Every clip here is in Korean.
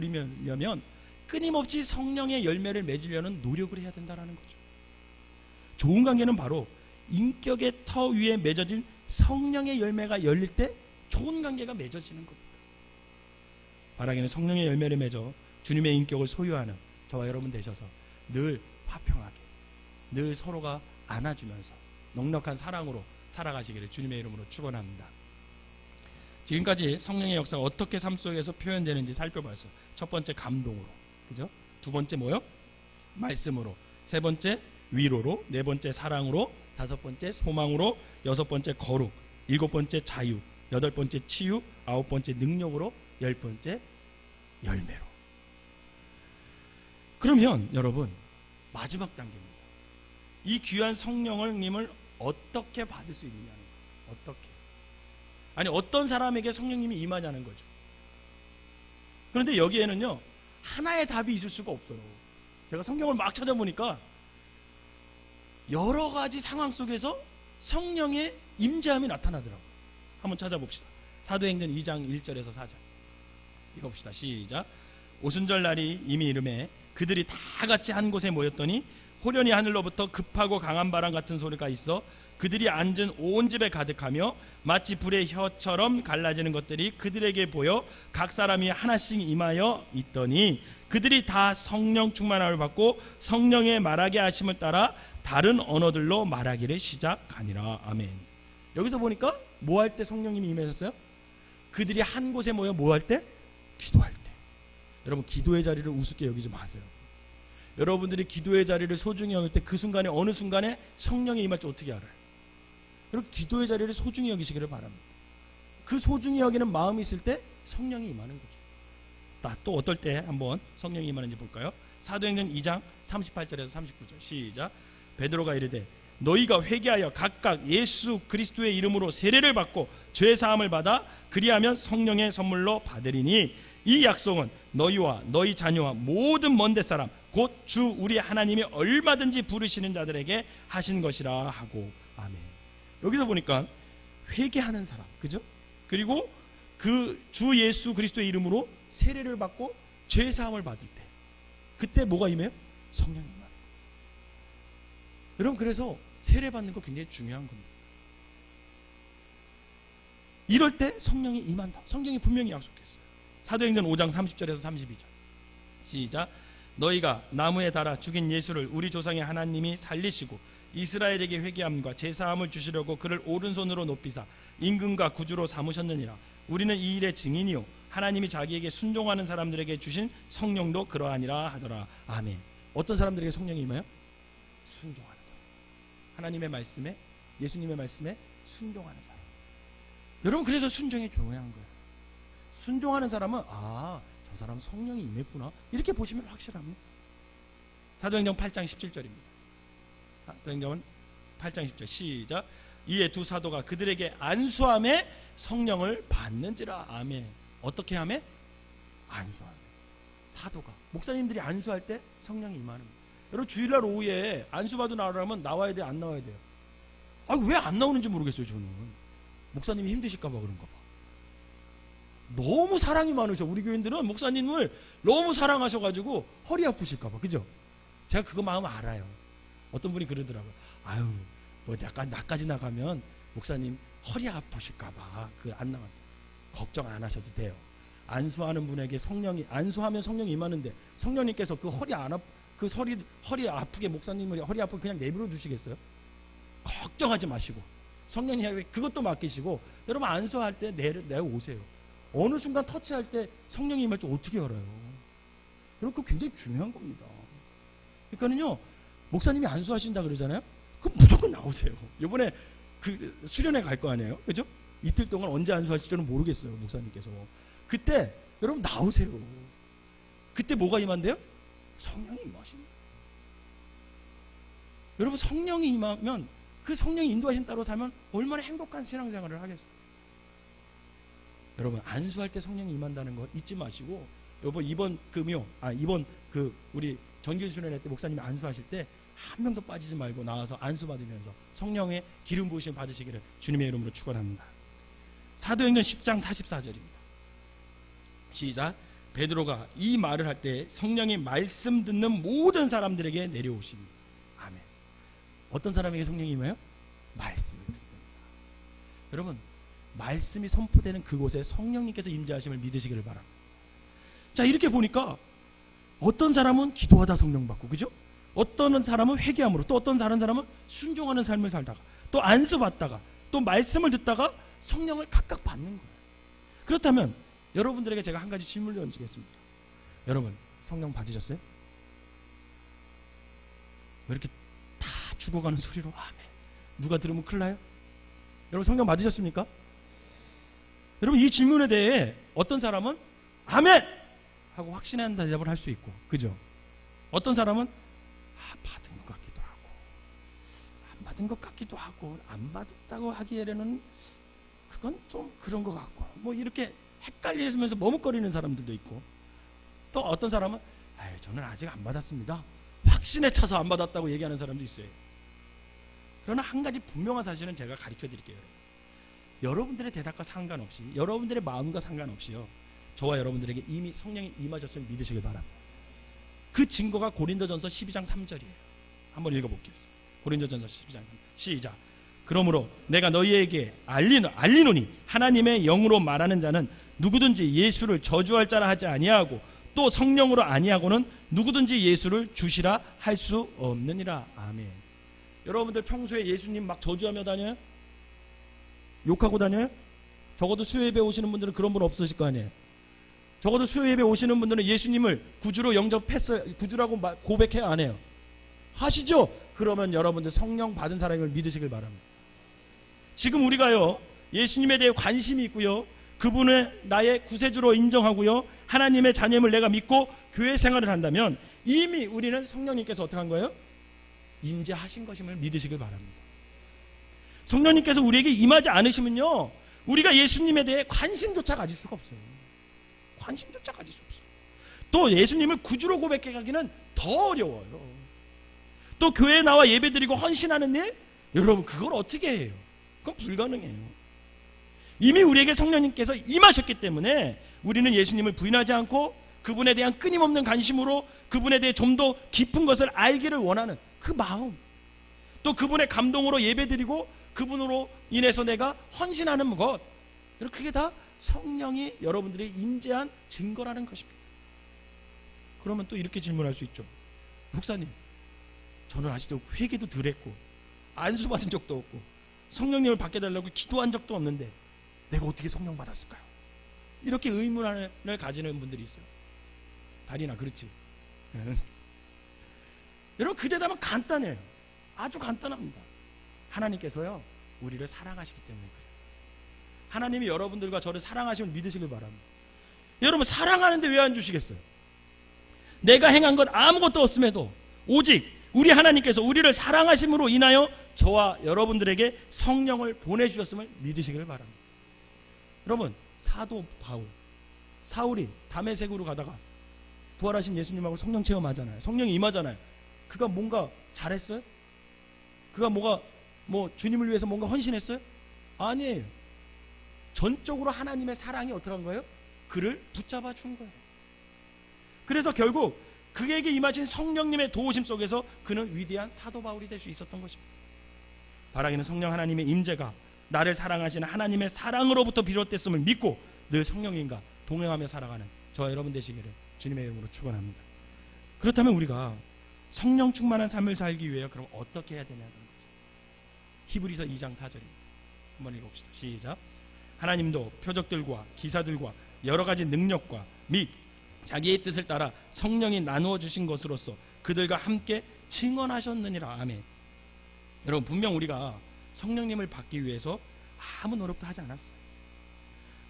누리려면 끊임없이 성령의 열매를 맺으려는 노력을 해야 된다는 거죠. 좋은 관계는 바로 인격의 터 위에 맺어진 성령의 열매가 열릴 때 좋은 관계가 맺어지는 겁니다. 바라기는 성령의 열매를 맺어 주님의 인격을 소유하는 저와 여러분 되셔서 늘 화평하게, 늘 서로가 안아주면서 넉넉한 사랑으로 살아가시기를 주님의 이름으로 축원합니다. 지금까지 성령의 역사가 어떻게 삶 속에서 표현되는지 살펴봤어요. 첫 번째 감동으로, 그죠? 두 번째 뭐요? 말씀으로. 세 번째 위로로. 네 번째 사랑으로. 다섯 번째 소망으로. 여섯 번째 거룩. 일곱 번째 자유. 여덟 번째 치유. 아홉 번째 능력으로. 열 번째 열매로. 그러면 여러분 마지막 단계입니다. 이 귀한 성령님을 어떻게 받을 수 있느냐는 거예요. 어떻게? 아니 어떤 사람에게 성령님이 임하냐는 거죠. 그런데 여기에는요 하나의 답이 있을 수가 없어요. 제가 성경을 막 찾아보니까 여러 가지 상황 속에서 성령의 임재함이 나타나더라고요. 한번 찾아봅시다. 사도행전 2장 1절에서 4절 읽어봅시다. 시작. 오순절 날이 이미 이르매 그들이 다 같이 한 곳에 모였더니 호련히 하늘로부터 급하고 강한 바람 같은 소리가 있어 그들이 앉은 온 집에 가득하며 마치 불의 혀처럼 갈라지는 것들이 그들에게 보여 각 사람이 하나씩 임하여 있더니 그들이 다 성령 충만함을 받고 성령의 말하게 하심을 따라 다른 언어들로 말하기를 시작하니라. 아멘. 여기서 보니까 뭐 할 때 성령님이 임하셨어요? 그들이 한 곳에 모여 뭐 할 때? 기도할 때. 여러분 기도의 자리를 우습게 여기지 마세요. 여러분들이 기도의 자리를 소중히 여길 때 그 순간에 어느 순간에 성령이 임할지 어떻게 알아요? 여러분 기도의 자리를 소중히 여기시기를 바랍니다. 그 소중히 여기는 마음이 있을 때 성령이 임하는 거죠. 또 어떨 때 한번 성령이 임하는지 볼까요? 사도행전 2장 38절에서 39절 시작. 베드로가 이르되 너희가 회개하여 각각 예수 그리스도의 이름으로 세례를 받고 죄 사함을 받아 그리하면 성령의 선물로 받으리니 이 약속은 너희와 너희 자녀와 모든 먼데 사람 곧 주 우리 하나님이 얼마든지 부르시는 자들에게 하신 것이라 하고. 아멘. 여기서 보니까 회개하는 사람, 그죠? 그리고 그 주 예수 그리스도의 이름으로 세례를 받고 죄 사함을 받을 때 그때 뭐가 임해요? 성령이 임하는 거예요. 여러분 그래서 세례 받는 거 굉장히 중요한 겁니다. 이럴 때 성령이 임한다. 성경이 분명히 약속했어요. 사도행전 5장 30절에서 32절 시작. 너희가 나무에 달아 죽인 예수를 우리 조상의 하나님이 살리시고 이스라엘에게 회개함과 제사함을 주시려고 그를 오른손으로 높이사 임금과 구주로 삼으셨느니라. 우리는 이 일의 증인이요 하나님이 자기에게 순종하는 사람들에게 주신 성령도 그러하니라 하더라. 아멘. 어떤 사람들에게 성령이 임해요? 순종하는 사람. 하나님의 말씀에, 예수님의 말씀에 순종하는 사람. 여러분 그래서 순종이 중요한 거예요. 순종하는 사람은 저 사람 성령이 임했구나 이렇게 보시면 확실합니다. 사도행전 8장 17절입니다. 사도행전 8장 10절 시작. 이에 두 사도가 그들에게 안수함에 성령을 받는지라. 아멘. 어떻게 하매? 안수함에. 사도가 목사님들이 안수할 때 성령이 임하는 거예요. 여러분 주일날 오후에 안수받으러 나오려면 나와야 돼요? 안 나와야 돼요? 왜 안 나오는지 모르겠어요. 저는 목사님이 힘드실까 봐 그런가 봐. 너무 사랑이 많으셔. 우리 교인들은 목사님을 너무 사랑하셔가지고 허리 아프실까 봐. 그죠? 제가 그거 마음 알아요. 어떤 분이 그러더라고요. 나까지 나가면 목사님 허리 아프실까 봐 안 나가. 걱정 안 하셔도 돼요. 안수하는 분에게 안수하면 성령이 임하는데 성령님께서 그 허리 아프게 목사님을 허리 아프게 그냥 내버려 두시겠어요? 걱정하지 마시고 성령님에게 그것도 맡기시고 여러분 안수할 때 내오세요. 어느 순간 터치할 때 성령이 임할지 어떻게 알아요? 여러분 그거 굉장히 중요한 겁니다. 그러니까는요 목사님이 안수하신다 그러잖아요. 그럼 무조건 나오세요. 이번에 그 수련회 갈 거 아니에요, 그죠? 이틀 동안 언제 안수하실지는 모르겠어요, 목사님께서. 그때 여러분 나오세요. 그때 뭐가 임한대요? 성령이 임하십니다. 여러분 성령이 임하면 그 성령이 인도하신 따로 살면 얼마나 행복한 신앙생활을 하겠어요. 여러분 안수할 때 성령이 임한다는 거 잊지 마시고 이번 우리 정규 수련회 때 목사님이 안수하실 때 한 명도 빠지지 말고 나와서 안수 받으면서 성령의 기름 부으심 받으시기를 주님의 이름으로 축원합니다. 사도행전 10장 44절입니다. 시작. 베드로가 이 말을 할 때 성령이 말씀 듣는 모든 사람들에게 내려오시니. 아멘. 어떤 사람에게 성령이 임해요? 말씀을 듣는 사람. 여러분, 말씀이 선포되는 그곳에 성령님께서 임재하심을 믿으시기를 바랍니다. 자, 이렇게 보니까 어떤 사람은 기도하다 성령 받고, 그죠? 어떤 사람은 회개함으로, 또 어떤 사람은 순종하는 삶을 살다가, 또 안수 받다가, 또 말씀을 듣다가 성령을 각각 받는 거예요. 그렇다면 여러분들에게 제가 한 가지 질문을 던지겠습니다. 여러분, 성령 받으셨어요? 왜 이렇게 다 죽어가는 소리로 아멘. 누가 들으면 큰일 나요? 여러분, 성령 받으셨습니까? 여러분, 이 질문에 대해 어떤 사람은 아멘! 하고 확신하는 대답을 할 수 있고, 그죠? 어떤 사람은 받은 것 같기도 하고, 안 받은 것 같기도 하고, 안 받았다고 하기에는 그건 좀 그런 것 같고, 뭐 이렇게 헷갈리면서 머뭇거리는 사람들도 있고, 또 어떤 사람은 저는 아직 안 받았습니다. 확신에 차서 안 받았다고 얘기하는 사람도 있어요. 그러나 한 가지 분명한 사실은 제가 가르쳐 드릴게요. 여러분들의 대답과 상관없이, 여러분들의 마음과 상관없이요, 저와 여러분들에게 이미 성령이 임하셨음을 믿으시길 바랍니다. 그 증거가 고린도전서 12장 3절이에요. 한번 읽어보겠습니다. 고린도전서 12장 3절. 시작. 그러므로 내가 너희에게 알리노니 하나님의 영으로 말하는 자는 누구든지 예수를 저주할 자라 하지 아니하고 또 성령으로 아니하고는 누구든지 예수를 주시라 할 수 없느니라. 아멘. 여러분들 평소에 예수님 막 저주하며 다녀요? 욕하고 다녀요? 적어도 수요예배 오시는 분들은 그런 분 없으실 거 아니에요. 적어도 수요예배 오시는 분들은 예수님을 구주로 영접했어요. 구주라고 고백해야 안 해요? 하시죠? 그러면 여러분들 성령 받은 사람을 믿으시길 바랍니다. 지금 우리가요, 예수님에 대해 관심이 있고요, 그분을 나의 구세주로 인정하고요, 하나님의 자녀임을 내가 믿고 교회 생활을 한다면 이미 우리는 성령님께서 어떻게 한 거예요? 임재하신 것임을 믿으시길 바랍니다. 성령님께서 우리에게 임하지 않으시면요, 우리가 예수님에 대해 관심조차 가질 수가 없어요. 관심조차 가질 수 없어요. 또 예수님을 구주로 고백해 가기는 더 어려워요. 또 교회에 나와 예배드리고 헌신하는 일, 여러분 그걸 어떻게 해요? 그건 불가능해요. 이미 우리에게 성령님께서 임하셨기 때문에 우리는 예수님을 부인하지 않고 그분에 대한 끊임없는 관심으로 그분에 대해 좀 더 깊은 것을 알기를 원하는 그 마음, 또 그분의 감동으로 예배드리고 그분으로 인해서 내가 헌신하는 것, 그게 다 성령이 여러분들의 임재한 증거라는 것입니다. 그러면 또 이렇게 질문할 수 있죠. 목사님, 저는 아직도 회개도 덜 했고 안수 받은 적도 없고 성령님을 받게 달라고 기도한 적도 없는데 내가 어떻게 성령 받았을까요? 이렇게 의문을 가지는 분들이 있어요. 다리나 그렇지. 여러분, 그 대답은 간단해요. 아주 간단합니다. 하나님께서요, 우리를 사랑하시기 때문에 그래요. 하나님이 여러분들과 저를 사랑하심을 믿으시길 바랍니다. 여러분, 사랑하는데 왜 안 주시겠어요? 내가 행한 것 아무것도 없음에도 오직 우리 하나님께서 우리를 사랑하심으로 인하여 저와 여러분들에게 성령을 보내주셨음을 믿으시길 바랍니다. 여러분, 사도 바울, 사울이 다메섹으로 가다가 부활하신 예수님하고 성령 체험하잖아요. 성령이 임하잖아요. 그가 뭔가 잘했어요? 그가 주님을 위해서 뭔가 헌신했어요? 아니에요. 전적으로 하나님의 사랑이 어떻게 한 거예요? 그를 붙잡아 준 거예요. 그래서 결국 그에게 임하신 성령님의 도우심 속에서 그는 위대한 사도 바울이 될 수 있었던 것입니다. 바라기는 성령 하나님의 임재가 나를 사랑하시는 하나님의 사랑으로부터 비롯됐음을 믿고 늘 성령님과 동행하며 살아가는 저와 여러분 되시기를 주님의 이름으로 축원합니다. 그렇다면 우리가 성령 충만한 삶을 살기 위해 그럼 어떻게 해야 되냐는 거죠. 히브리서 2장 4절입니다. 한번 읽어봅시다. 시작. 하나님도 표적들과 기사들과 여러 가지 능력과 및 자기의 뜻을 따라 성령이 나누어 주신 것으로서 그들과 함께 증언하셨느니라. 아멘. 여러분, 분명 우리가 성령님을 받기 위해서 아무 노력도 하지 않았어요.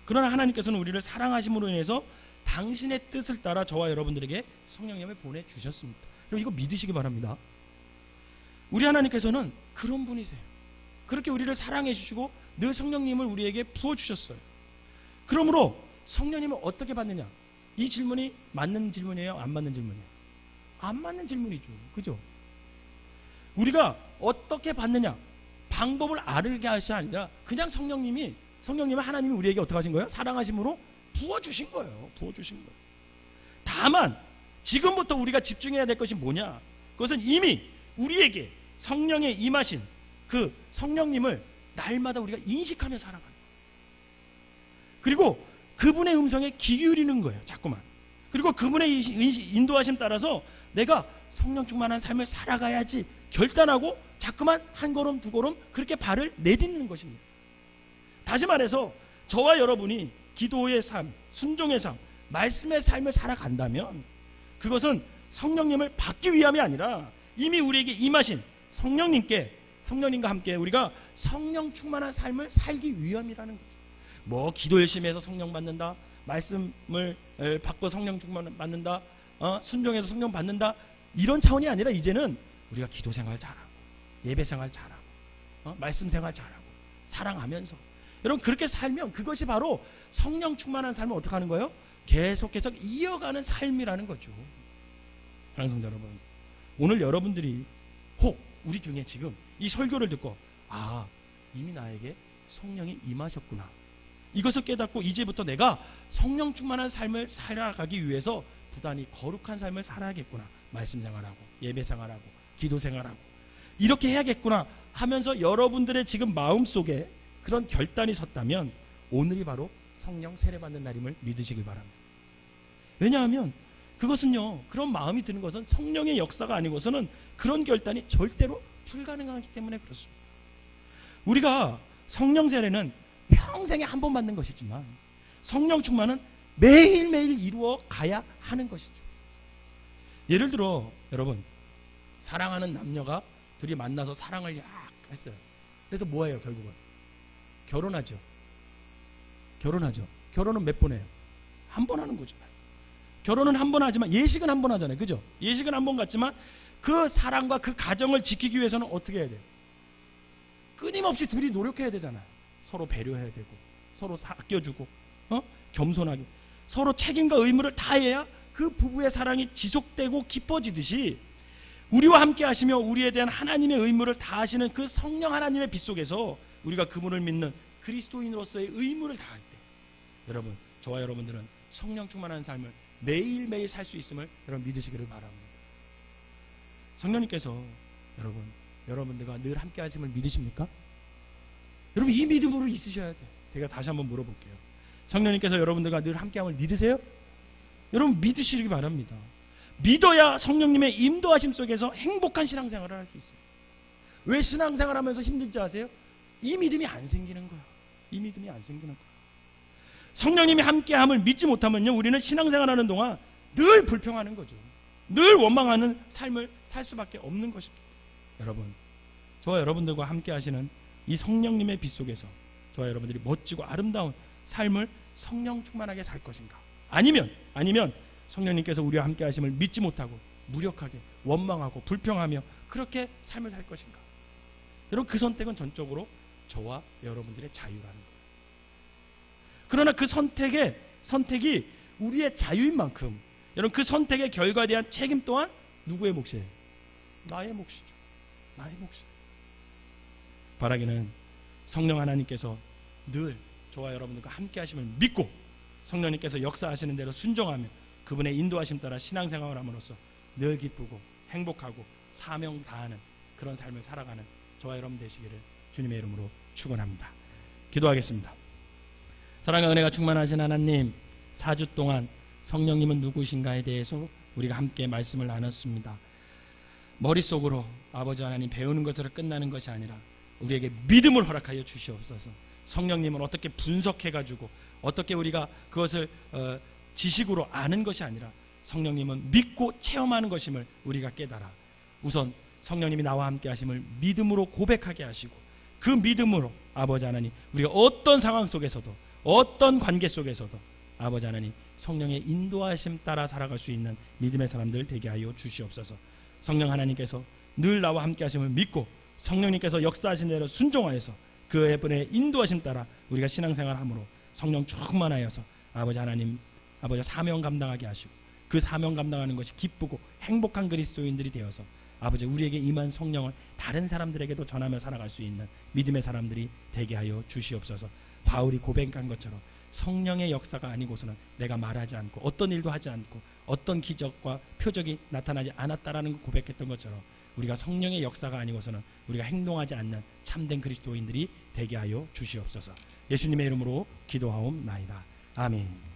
그러나 하나님께서는 우리를 사랑하심으로 인해서 당신의 뜻을 따라 저와 여러분들에게 성령님을 보내주셨습니다. 여러분, 이거 믿으시기 바랍니다. 우리 하나님께서는 그런 분이세요. 그렇게 우리를 사랑해 주시고 늘 성령님을 우리에게 부어주셨어요. 그러므로 성령님을 어떻게 받느냐? 이 질문이 맞는 질문이에요? 안 맞는 질문이에요? 안 맞는 질문이죠. 그죠? 우리가 어떻게 받느냐? 방법을 알게 하시 아니라 그냥 성령님을 하나님이 우리에게 어떻게 하신 거예요? 사랑하심으로 부어주신 거예요. 부어주신 거예요. 다만 지금부터 우리가 집중해야 될 것이 뭐냐? 그것은 이미 우리에게 성령에 임하신 그 성령님을 날마다 우리가 인식하며 살아가는 거예요. 그리고 그분의 음성에 귀 기울이는 거예요. 자꾸만. 그리고 그분의 인도하심 따라서 내가 성령 충만한 삶을 살아가야지 결단하고 자꾸만 한 걸음 두 걸음 그렇게 발을 내딛는 것입니다. 다시 말해서 저와 여러분이 기도의 삶, 순종의 삶, 말씀의 삶을 살아간다면 그것은 성령님을 받기 위함이 아니라 이미 우리에게 임하신 성령님과 함께 우리가 성령 충만한 삶을 살기 위함이라는 거죠. 뭐 기도 열심히 해서 성령 받는다, 말씀을 받고 성령 충만 받는다, 순종해서 성령 받는다, 이런 차원이 아니라 이제는 우리가 기도 생활 잘하고 예배 생활 잘하고 말씀 생활 잘하고 사랑하면서 여러분 그렇게 살면 그것이 바로 성령 충만한 삶을 어떻게 하는 거예요? 계속해서 이어가는 삶이라는 거죠. 사랑하는 성도 여러분, 오늘 여러분들이 혹 우리 중에 지금 이 설교를 듣고 이미 나에게 성령이 임하셨구나, 이것을 깨닫고 이제부터 내가 성령 충만한 삶을 살아가기 위해서 부단히 거룩한 삶을 살아야겠구나, 말씀 생활하고 예배 생활하고 기도 생활하고 이렇게 해야겠구나 하면서 여러분들의 지금 마음속에 그런 결단이 섰다면 오늘이 바로 성령 세례받는 날임을 믿으시길 바랍니다. 왜냐하면 그것은요, 그런 마음이 드는 것은 성령의 역사가 아니고서는 그런 결단이 절대로 불가능하기 때문에 그렇습니다. 우리가 성령 세례는 평생에 한 번 받는 것이지만 성령 충만은 매일매일 이루어 가야 하는 것이죠. 예를 들어 여러분, 사랑하는 남녀가 둘이 만나서 사랑을 약 했어요. 그래서 뭐예요? 결국은 결혼하죠. 결혼은 몇 번 해요? 한 번 하는 거잖아요. 결혼은 한 번 하지만 예식은 한 번 하잖아요. 그죠? 예식은 한 번 같지만 그 사랑과 그 가정을 지키기 위해서는 어떻게 해야 돼요? 끊임없이 둘이 노력해야 되잖아요. 서로 배려해야 되고 서로 아껴주고 겸손하게 서로 책임과 의무를 다해야 그 부부의 사랑이 지속되고 깊어지듯이 우리와 함께 하시며 우리에 대한 하나님의 의무를 다하시는 그 성령 하나님의 빛 속에서 우리가 그분을 믿는 그리스도인으로서의 의무를 다할 때 여러분, 저와 여러분들은 성령 충만한 삶을 매일매일 살 수 있음을 여러분 믿으시기를 바랍니다. 성령님께서 여러분들과 늘 함께 하심을 믿으십니까? 여러분 이 믿음으로 있으셔야 돼요. 제가 다시 한번 물어볼게요. 성령님께서 여러분들과 늘 함께함을 믿으세요? 여러분 믿으시기 바랍니다. 믿어야 성령님의 인도하심 속에서 행복한 신앙생활을 할 수 있어요. 왜 신앙생활하면서 힘든지 아세요? 이 믿음이 안 생기는 거야. 이 믿음이 안 생기는 거야. 성령님이 함께함을 믿지 못하면요, 우리는 신앙생활하는 동안 늘 불평하는 거죠. 늘 원망하는 삶을 살 수밖에 없는 것입니다. 여러분, 저와 여러분들과 함께 하시는 이 성령님의 빛 속에서 저와 여러분들이 멋지고 아름다운 삶을 성령 충만하게 살 것인가? 아니면 성령님께서 우리와 함께 하심을 믿지 못하고 무력하게 원망하고 불평하며 그렇게 삶을 살 것인가? 여러분 그 선택은 전적으로 저와 여러분들의 자유라는 거예요. 그러나 그 선택이 우리의 자유인 만큼 여러분 그 선택의 결과에 대한 책임 또한 누구의 몫이에요? 나의 몫이죠. 나의 몫이에요. 바라기는 성령 하나님께서 늘 저와 여러분들과 함께 하심을 믿고 성령님께서 역사하시는 대로 순종하며 그분의 인도하심 따라 신앙생활을 함으로써 늘 기쁘고 행복하고 사명 다하는 그런 삶을 살아가는 저와 여러분 되시기를 주님의 이름으로 축원합니다. 기도하겠습니다. 사랑과 은혜가 충만하신 하나님, 4주 동안 성령님은 누구신가에 대해서 우리가 함께 말씀을 나눴습니다. 머릿속으로 아버지 하나님 배우는 것으로 끝나는 것이 아니라 우리에게 믿음을 허락하여 주시옵소서. 성령님은 어떻게 분석해가지고 어떻게 우리가 그것을 지식으로 아는 것이 아니라 성령님은 믿고 체험하는 것임을 우리가 깨달아 우선 성령님이 나와 함께 하심을 믿음으로 고백하게 하시고 그 믿음으로 아버지 하나님 우리가 어떤 상황 속에서도 어떤 관계 속에서도 아버지 하나님 성령의 인도하심 따라 살아갈 수 있는 믿음의 사람들 되게 하여 주시옵소서. 성령 하나님께서 늘 나와 함께 하심을 믿고 성령님께서 역사하신 대로 순종하여서 그분의 인도하심 따라 우리가 신앙생활함으로 성령 충만하여서 아버지 하나님 아버지 사명 감당하게 하시고 그 사명 감당하는 것이 기쁘고 행복한 그리스도인들이 되어서 아버지 우리에게 임한 성령을 다른 사람들에게도 전하며 살아갈 수 있는 믿음의 사람들이 되게 하여 주시옵소서. 바울이 고백한 것처럼 성령의 역사가 아니고서는 내가 말하지 않고 어떤 일도 하지 않고 어떤 기적과 표적이 나타나지 않았다라는 걸 고백했던 것처럼 우리가 성령의 역사가 아니고서는 우리가 행동하지 않는 참된 그리스도인들이 되게 하여 주시옵소서. 예수님의 이름으로 기도하옵나이다. 아멘.